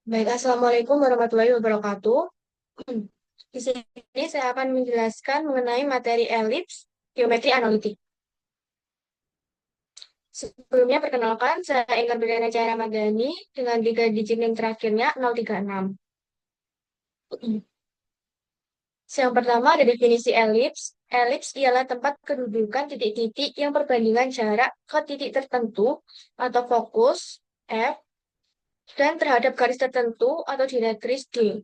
Baik, Assalamualaikum warahmatullahi wabarakatuh. Di sini saya akan menjelaskan mengenai materi elips geometri analitik. Sebelumnya, perkenalkan, saya Enggar Berdana Cahaya Ramadhani dengan 3 digit NIM terakhirnya 036. Yang pertama ada definisi elips. Elips ialah tempat kedudukan titik-titik yang perbandingan jarak ke titik tertentu atau fokus F dan terhadap garis tertentu atau direktris D.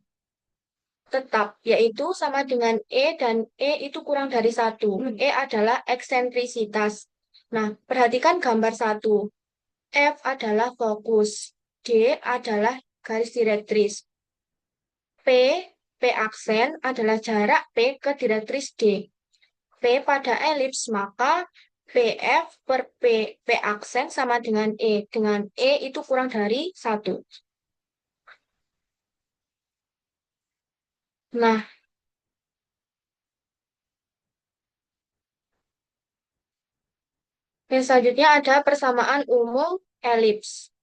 Tetap, yaitu sama dengan E dan E itu kurang dari 1. E adalah eksentrisitas. Nah, perhatikan gambar 1. F adalah fokus. D adalah garis direktris. P, P aksen adalah jarak P ke direktris D. P pada elips, maka PF per P aksen sama dengan E. Dengan E itu kurang dari 1. Nah, yang selanjutnya ada persamaan umum elips.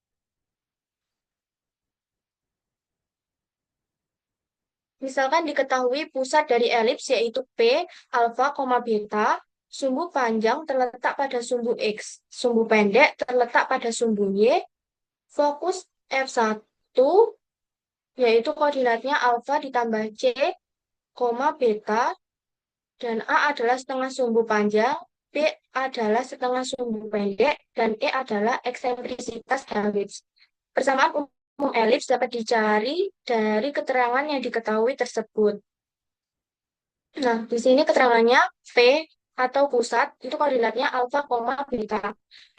Misalkan diketahui pusat dari elips yaitu P, alfa, beta, sumbu panjang terletak pada sumbu X, sumbu pendek terletak pada sumbu Y, fokus F1 yaitu koordinatnya alfa ditambah C, beta, dan A adalah setengah sumbu panjang, B adalah setengah sumbu pendek, dan E adalah eksentrisitas elips. Persamaan umum elips dapat dicari dari keterangan yang diketahui tersebut. Nah, di sini keterangannya P atau pusat itu koordinatnya alfa, beta.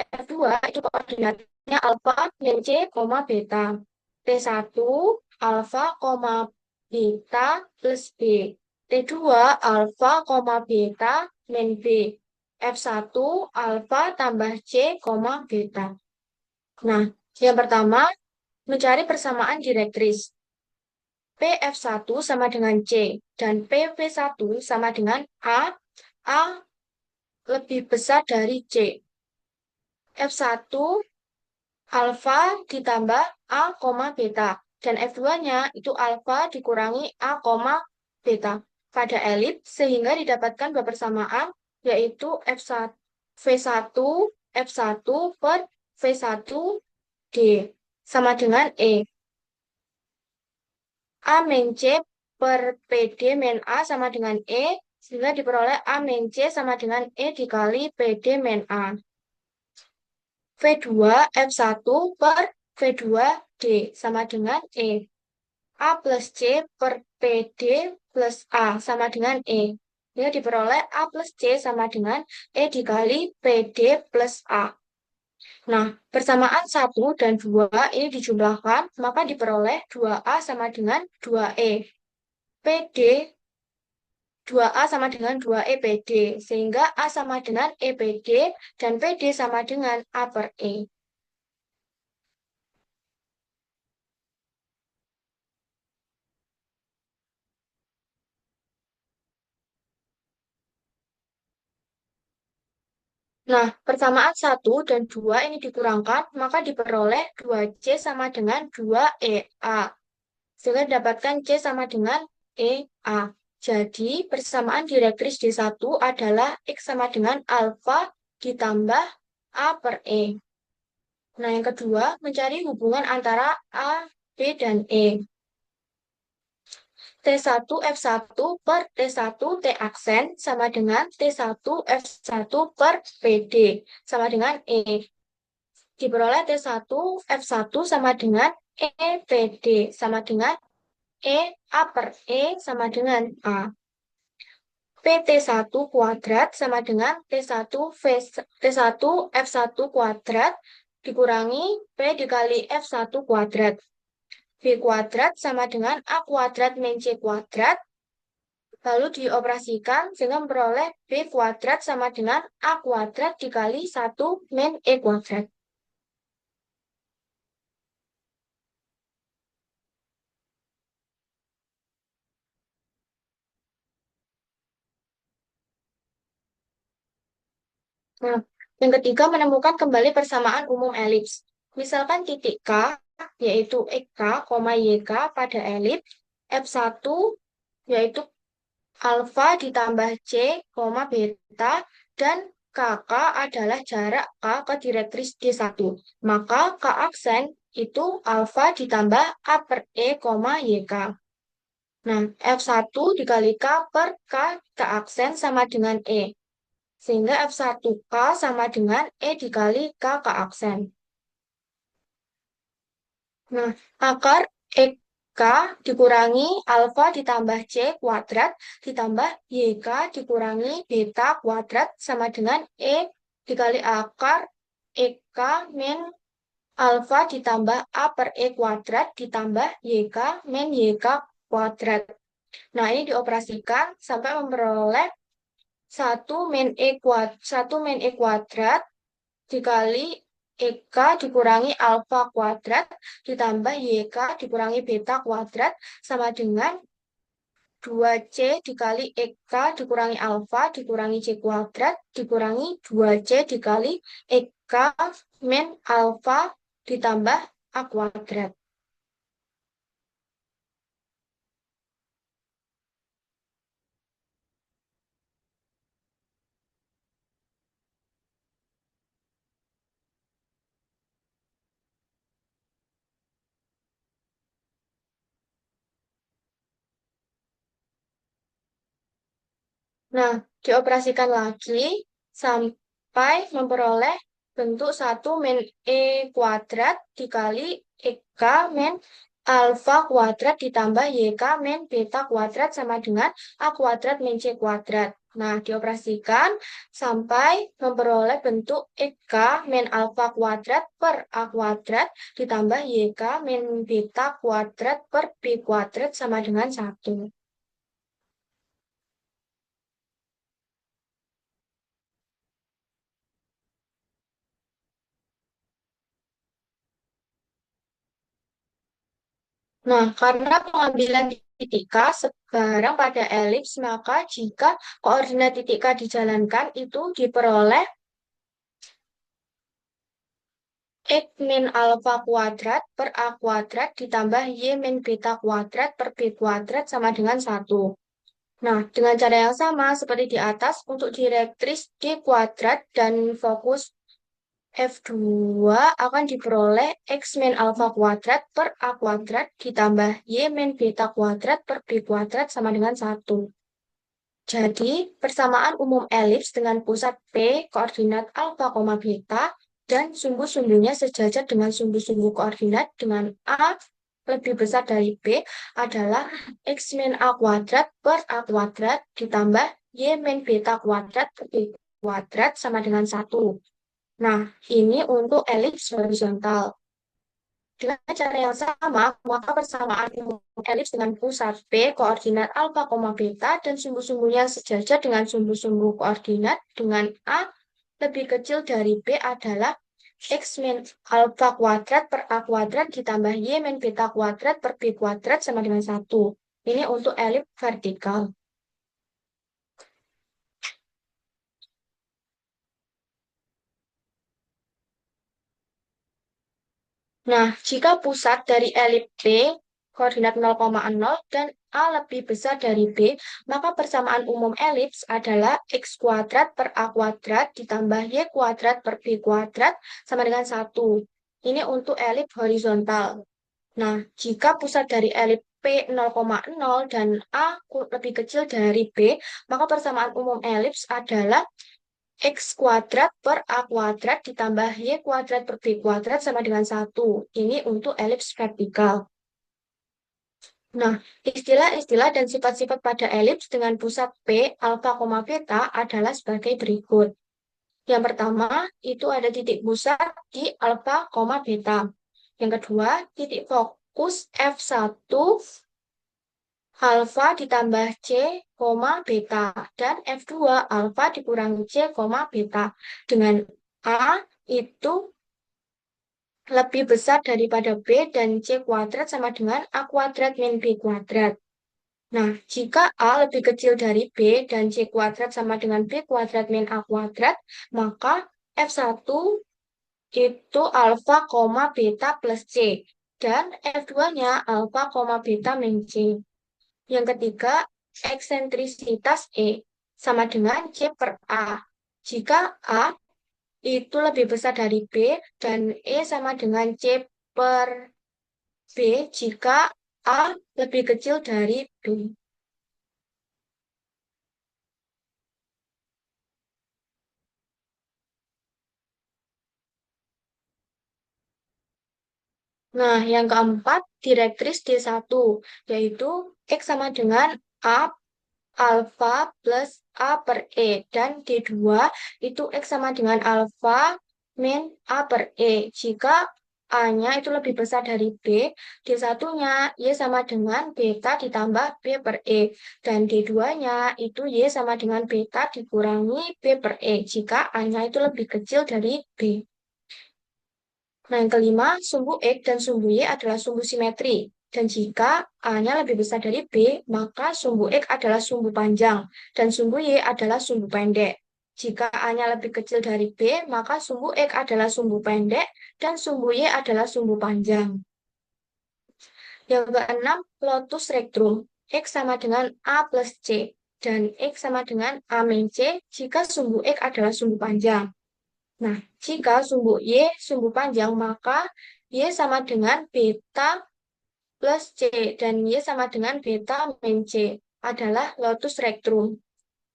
F2 itu koordinatnya alfa, min C, beta. T1 alfa, beta plus B. T2 alfa, beta, min B. F1 alfa tambah C, beta. Nah, yang pertama, mencari persamaan direktris. PF1 sama dengan C dan PV1 sama dengan A lebih besar dari C. F1 alfa ditambah A, beta. Dan F2-nya itu alfa dikurangi A, beta. Pada elips sehingga didapatkan dua persamaan yaitu F1, V1, F1 per V1 D sama dengan E. A min C per PD min A sama dengan E, sehingga diperoleh A min C sama dengan E dikali PD min A. V2 F1 per V2 D sama dengan E. A plus C per PD plus A sama dengan E. Sehingga diperoleh A plus C sama dengan E dikali PD plus A. Nah, persamaan 1 dan 2 ini dijumlahkan, maka diperoleh 2A sama dengan 2E. PD 2A sama dengan 2E PD, sehingga A sama dengan E PD dan PD sama dengan A per E. Nah, persamaan 1 dan 2 ini dikurangkan, maka diperoleh 2C sama dengan 2EA. Sehingga dapatkan C sama dengan EA. Jadi, persamaan direktris D1 adalah X sama dengan alfa ditambah A per E. Nah, yang kedua, mencari hubungan antara A, B, dan E. T1 F1 per T1 T aksen sama dengan T1 F1 per PD sama dengan E. Diperoleh T1 F1 sama dengan E PD sama dengan E A per E sama dengan A. PT1 kuadrat sama dengan T1 F1 kuadrat dikurangi P dikali F1 kuadrat. B kuadrat sama dengan A kuadrat min C kuadrat. Lalu dioperasikan sehingga memperoleh B kuadrat sama dengan A kuadrat dikali 1 min E kuadrat. Nah, yang ketiga menemukan kembali persamaan umum elips. Misalkan titik K yaitu EK, YK pada elips. F1 yaitu alfa ditambah C, beta, dan KK adalah jarak K ke direktris D1. Maka K aksen itu alfa ditambah A per E, YK. Nah, F1 dikali K per K aksen sama dengan E. Sehingga F1K sama dengan E dikali K aksen. Nah, akar EK dikurangi alfa ditambah C kuadrat ditambah YK dikurangi beta kuadrat sama dengan E dikali akar EK min alfa ditambah A per E kuadrat ditambah YK min YK kuadrat. Nah, ini dioperasikan sampai memperoleh 1 min E kuadrat dikali EK dikurangi alfa kuadrat ditambah YK dikurangi beta kuadrat sama dengan 2C dikali EK dikurangi alfa dikurangi C kuadrat dikurangi 2C dikali EK min alfa ditambah A kuadrat. Nah, dioperasikan lagi sampai memperoleh bentuk 1 min E kuadrat dikali EK min alfa kuadrat ditambah YK min beta kuadrat sama dengan A kuadrat min C kuadrat. Nah, dioperasikan sampai memperoleh bentuk EK min alfa kuadrat per A kuadrat ditambah YK min beta kuadrat per B kuadrat sama dengan 1. Nah, karena pengambilan titik K sekarang pada elips, maka jika koordinat titik K dijalankan, itu diperoleh X min alfa kuadrat per A kuadrat ditambah Y min beta kuadrat per B kuadrat sama dengan 1. Nah, dengan cara yang sama seperti di atas, untuk direktris D kuadrat dan fokus F2 akan diperoleh X min alfa kuadrat per A kuadrat ditambah Y min beta kuadrat per B kuadrat sama dengan 1. Jadi, persamaan umum elips dengan pusat P, koordinat alfa, beta, dan sumbu-sumbunya sejajar dengan sumbu-sumbu koordinat dengan A lebih besar dari B adalah X min A kuadrat per A kuadrat ditambah Y min beta kuadrat per B kuadrat sama dengan 1. Nah, ini untuk elips horizontal. Dengan cara yang sama, maka persamaan umum elips dengan pusat P, koordinat alfa, beta, dan sumbu-sumbunya sejajar dengan sumbu-sumbu koordinat dengan A lebih kecil dari B adalah X min alfa kuadrat per A kuadrat ditambah Y min beta kuadrat per B kuadrat sama dengan 1. Ini untuk elips vertikal. Nah, jika pusat dari elips P koordinat 0,0 dan A lebih besar dari B, maka persamaan umum elips adalah X kuadrat per A kuadrat ditambah Y kuadrat per B kuadrat sama dengan 1. Ini untuk elips horizontal. Nah, jika pusat dari elips P 0,0 dan A lebih kecil dari B, maka persamaan umum elips adalah X kuadrat per A kuadrat ditambah Y kuadrat per B kuadrat sama dengan 1. Ini untuk elips vertikal. Nah, istilah-istilah dan sifat-sifat pada elips dengan pusat P, alfa, beta adalah sebagai berikut. Yang pertama, itu ada titik pusat di alfa, beta. Yang kedua, titik fokus F1 alfa ditambah C, beta. Dan F2 alfa dikurangi C, beta. Dengan A itu lebih besar daripada B dan C kuadrat sama dengan A kuadrat min B kuadrat. Nah, jika A lebih kecil dari B dan C kuadrat sama dengan B kuadrat min A kuadrat, maka F1 itu alfa, beta plus C. Dan F2-nya alfa, beta, min C. Yang ketiga, eksentrisitas E sama dengan C per A. Jika A itu lebih besar dari B dan E sama dengan C per B jika A lebih kecil dari B. Nah, yang keempat, direktris D1, yaitu X sama dengan A alfa plus A per E. Dan D2 itu X sama dengan alfa min A per E. Jika A-nya itu lebih besar dari B, D1-nya Y sama dengan beta ditambah B per E. Dan D2-nya itu Y sama dengan beta dikurangi B per E. Jika A-nya itu lebih kecil dari B. Nah, yang kelima, sumbu X dan sumbu Y adalah sumbu simetri. Dan jika A-nya lebih besar dari B, maka sumbu X adalah sumbu panjang dan sumbu Y adalah sumbu pendek. Jika A-nya lebih kecil dari B, maka sumbu X adalah sumbu pendek dan sumbu Y adalah sumbu panjang. Yang keenam, lotus rectum. X sama dengan A plus C dan X sama dengan A min C jika sumbu X adalah sumbu panjang. Nah, jika sumbu Y sumbu panjang, maka Y sama dengan beta plus C dan Y sama dengan beta min C adalah lotus rectum.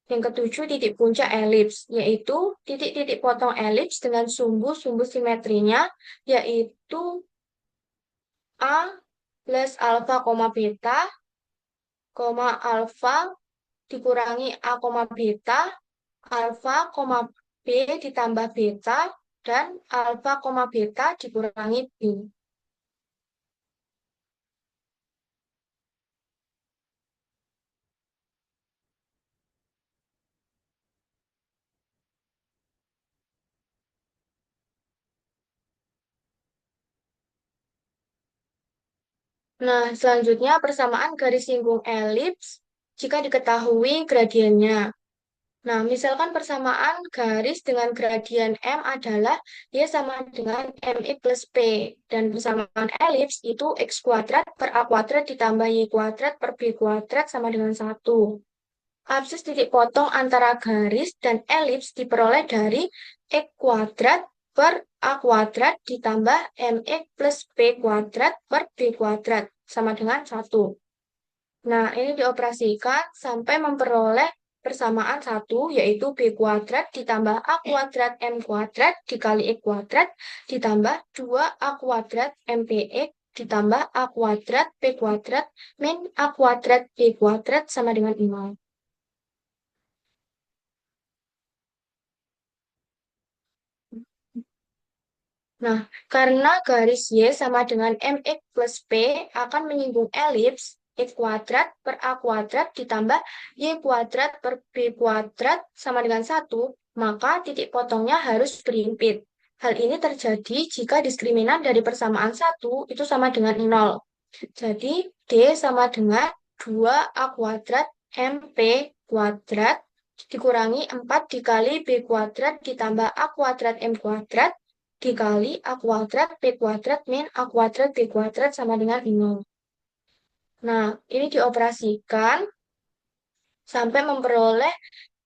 Yang ketujuh, titik puncak elips, yaitu titik-titik potong elips dengan sumbu-sumbu simetrinya, yaitu A plus alfa, beta, alfa dikurangi A, beta, alfa, B ditambah beta, dan alfa, beta dikurangi B. Nah, selanjutnya persamaan garis singgung elips jika diketahui gradiennya. Nah, misalkan persamaan garis dengan gradien M adalah Y sama dengan MX plus P. Dan persamaan elips itu X kuadrat per A kuadrat ditambah Y kuadrat per B kuadrat sama dengan 1. Absis titik potong antara garis dan elips diperoleh dari X kuadrat per A kuadrat ditambah MX plus P kuadrat per B kuadrat sama dengan 1. Nah, ini dioperasikan sampai memperoleh persamaan 1, yaitu B kuadrat ditambah A kuadrat M kuadrat dikali X kuadrat ditambah 2A kuadrat MPX ditambah A kuadrat P kuadrat min A kuadrat B kuadrat sama dengan 0. Nah, karena garis Y sama dengan MX plus P akan menyinggung elips X kuadrat per A kuadrat ditambah Y kuadrat per B kuadrat sama dengan 1, maka titik potongnya harus berhimpit. Hal ini terjadi jika diskriminan dari persamaan 1 itu sama dengan 0. Jadi, D sama dengan 2A kuadrat MP kuadrat dikurangi 4 dikali B kuadrat ditambah A kuadrat M kuadrat dikali A kuadrat B kuadrat min A kuadrat B kuadrat sama dengan 0. Nah, ini dioperasikan sampai memperoleh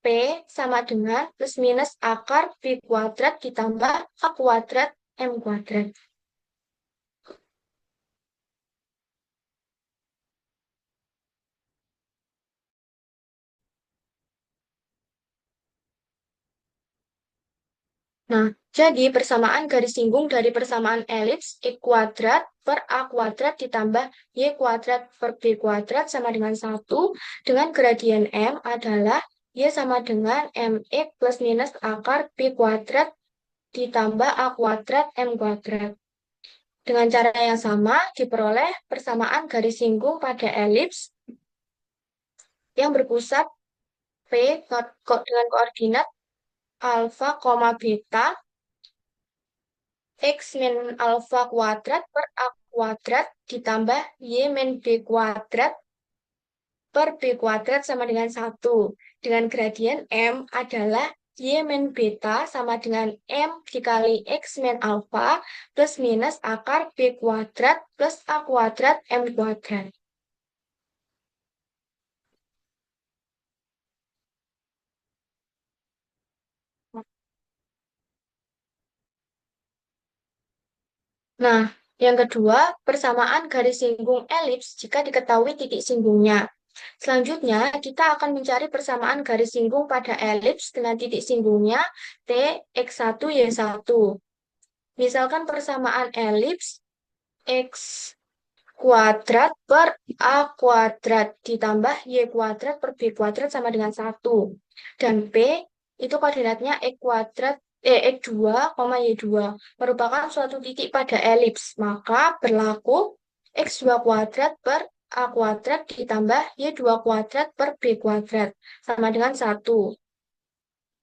P sama dengan plus minus akar B kuadrat ditambah A kuadrat M kuadrat. Nah, jadi persamaan garis singgung dari persamaan elips X kuadrat per A kuadrat ditambah Y kuadrat per B kuadrat sama dengan 1 dengan gradien M adalah Y sama dengan MX plus minus akar B kuadrat ditambah A kuadrat M kuadrat. Dengan cara yang sama diperoleh persamaan garis singgung pada elips yang berpusat P dengan koordinat alfa, beta X min alfa kuadrat per A kuadrat ditambah Y min B kuadrat per B kuadrat sama dengan 1. Dengan gradien M adalah Y min beta sama dengan M dikali X min alfa plus minus akar B kuadrat plus A kuadrat M kuadrat. Nah, yang kedua, persamaan garis singgung elips jika diketahui titik singgungnya. Selanjutnya, kita akan mencari persamaan garis singgung pada elips dengan titik singgungnya T, X1, Y1. Misalkan persamaan elips X kuadrat per A kuadrat ditambah Y kuadrat per B kuadrat sama dengan 1. Dan P itu koordinatnya X2, Y2 merupakan suatu titik pada elips. Maka berlaku X2 kuadrat per A kuadrat ditambah Y2 kuadrat per B kuadrat sama dengan 1.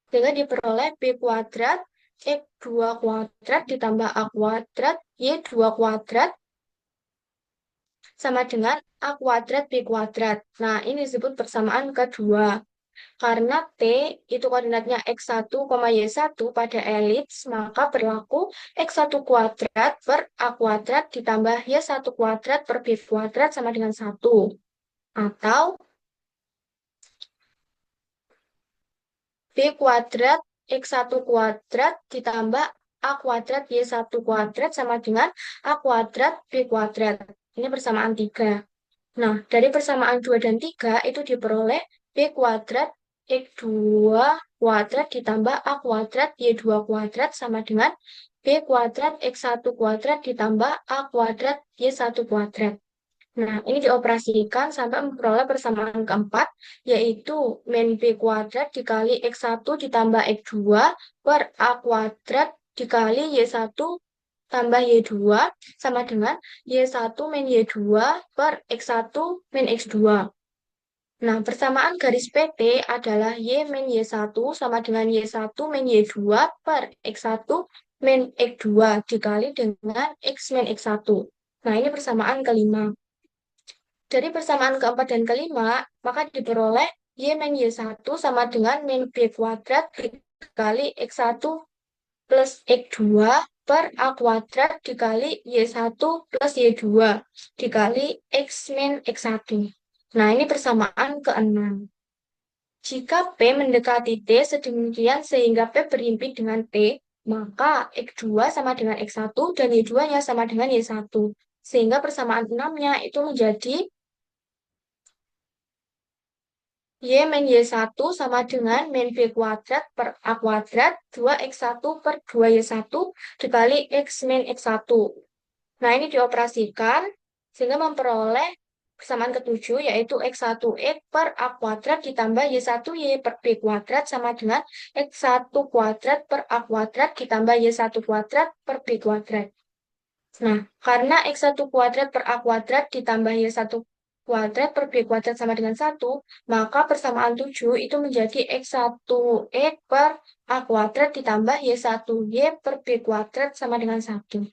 Sehingga diperoleh B kuadrat X2 kuadrat ditambah A kuadrat Y2 kuadrat sama dengan A kuadrat B kuadrat. Nah, ini disebut persamaan kedua. Karena T itu koordinatnya X1, Y1 pada elips, maka berlaku X1 kuadrat per A kuadrat ditambah Y1 kuadrat per B kuadrat sama dengan 1. Atau B kuadrat X1 kuadrat ditambah A kuadrat Y1 kuadrat sama dengan A kuadrat B kuadrat. Ini persamaan 3. Nah, dari persamaan 2 dan 3 itu diperoleh B kuadrat X2 kuadrat ditambah A kuadrat Y2 kuadrat sama dengan B kuadrat X1 kuadrat ditambah A kuadrat Y1 kuadrat. Nah, ini dioperasikan sampai memperoleh persamaan keempat, yaitu min B kuadrat dikali X1 ditambah X2 per A kuadrat dikali Y1 tambah Y2 sama dengan Y1 min Y2 per X1 min X2. Nah, persamaan garis PT adalah Y min Y1 sama dengan Y1 min Y2 per X1 min X2 dikali dengan X min X1. Nah, ini persamaan kelima. Dari persamaan keempat dan kelima, maka diperoleh Y min Y1 sama dengan min B kuadrat dikali X1 plus X2 per A kuadrat dikali Y1 plus Y2 dikali X min X1. Nah, ini persamaan keenam. Jika P mendekati T sedemikian sehingga P berimpit dengan T, maka X2 sama dengan X1 dan Y2-nya sama dengan Y1. Sehingga persamaan enamnya itu menjadi Y min Y1 sama dengan min B kuadrat per A kuadrat 2X1 per 2Y1 dikali X min X1. Nah, ini dioperasikan sehingga memperoleh persamaan ketujuh yaitu X1X per A kuadrat ditambah Y1Y per B kuadrat sama dengan X1 kuadrat per A kuadrat ditambah Y1 kuadrat per B kuadrat. Nah, karena X1 kuadrat per A kuadrat ditambah Y1 kuadrat per B kuadrat sama dengan 1, maka persamaan 7 itu menjadi X1X per A kuadrat ditambah Y1Y per B kuadrat sama dengan 1.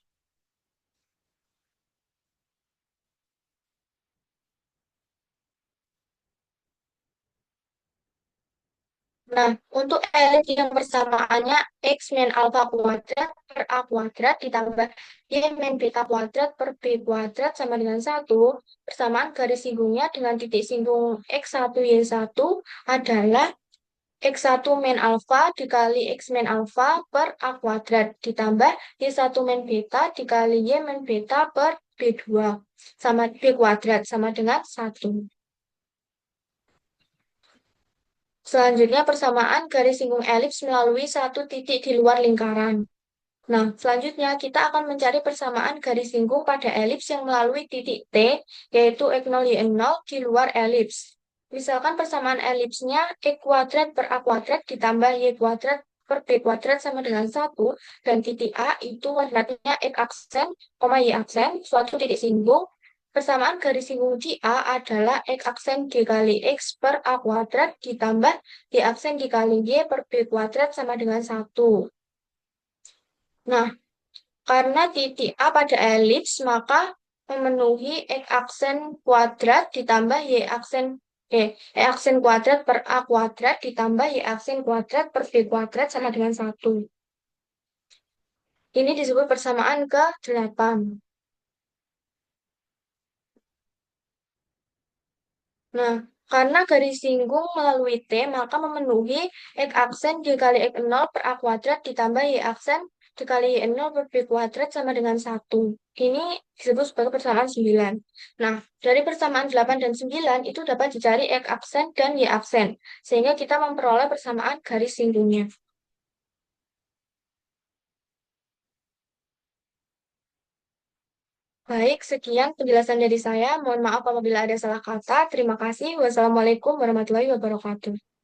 Nah, untuk elips yang persamaannya X min alpha kuadrat per A kuadrat ditambah Y min beta kuadrat per B kuadrat sama dengan 1, persamaan garis singgungnya dengan titik singgung X1 Y1 adalah X1 min alpha dikali X min alpha per A kuadrat ditambah Y1 min beta dikali Y min beta per B2 sama B kuadrat sama dengan 1. Selanjutnya persamaan garis singgung elips melalui satu titik di luar lingkaran. Nah, selanjutnya kita akan mencari persamaan garis singgung pada elips yang melalui titik T, yaitu X0, Y0 di luar elips. Misalkan persamaan elipsnya X kuadrat per A kuadrat ditambah Y kuadrat per B kuadrat sama dengan 1, dan titik A itu koordinatnya X aksen, Y aksen, suatu titik singgung. Persamaan garis singgung di A adalah X aksen dikali X per A kuadrat ditambah Y aksen dikali Y per B kuadrat sama dengan 1. Nah, karena titik A pada elips, maka memenuhi X aksen kuadrat ditambah Y aksen E aksen kuadrat per A kuadrat ditambah Y aksen kuadrat per B kuadrat sama dengan 1. Ini disebut persamaan ke-8. Nah, karena garis singgung melalui T, maka memenuhi X aksen dikali X0 per A kuadrat ditambah Y aksen dikali Y0 per B kuadrat sama dengan 1. Ini disebut sebagai persamaan 9. Nah, dari persamaan 8 dan 9 itu dapat dicari X aksen dan Y aksen. Sehingga kita memperoleh persamaan garis singgungnya. Baik, sekian penjelasan dari saya. Mohon maaf apabila ada salah kata. Terima kasih. Wassalamualaikum warahmatullahi wabarakatuh.